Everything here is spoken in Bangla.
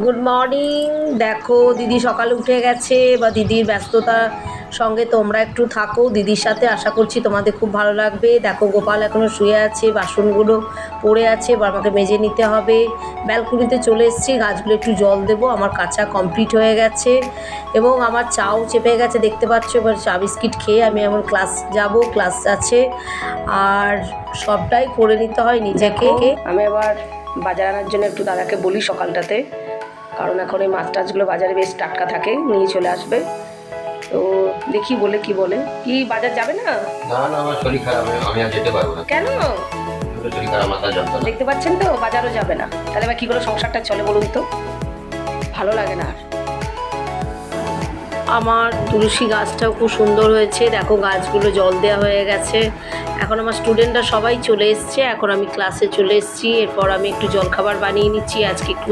Good morning. দেখো দিদি সকালে উঠে গেছে, বা দিদির ব্যস্ততার সঙ্গে তোমরা একটু থাকো দিদির সাথে, আশা করছি তোমাদের খুব ভালো লাগবে। দেখো গোপাল এখনও শুয়ে আছে, বাসনগুলো পড়ে আছে, বা আমাকে মেজে নিতে হবে। ব্যালকনিতে চলে এসেছি, গাছগুলো একটু জল দেবো। আমার কাঁচা কমপ্লিট হয়ে গেছে এবং আমার চাও চেপে গেছে, দেখতে পাচ্ছ। এবার চা বিস্কিট খেয়ে আমি এখন ক্লাস যাব, ক্লাস আছে, আর সবটাই করে নিতে হয় নিজেকে। আমি আবার বাজার আনার জন্য একটু দাদাকে বলি সকালটাতে, কারণ এখন এই মাছ টাছগুলো বাজারে বেশ টাটকা থাকে, নিয়ে চলে আসবে। তো দেখি বলে কি বলে, কি বাজার যাবে না? না না, আমার শরীর খারাপ, আমি আর যেতে পারবো না। কেন? শরীর খারাপ, মাথা যন্ত্রণা। দেখতে পাচ্ছেন তো, বাজারও যাবে না, তাহলে এবার কি করে সংসারটা চলে বলুন তো? ভালো লাগে না আর। আমার তুলসী গাছটাও খুব সুন্দর হয়েছে, দেখো গাছগুলো জল দেওয়া হয়ে গেছে। এখন আমার স্টুডেন্টরা সবাই চলে এসছে, এখন আমি ক্লাসে চলে এসেছি। এরপর আমি একটু জলখাবার বানিয়ে নিচ্ছি, আজকে একটু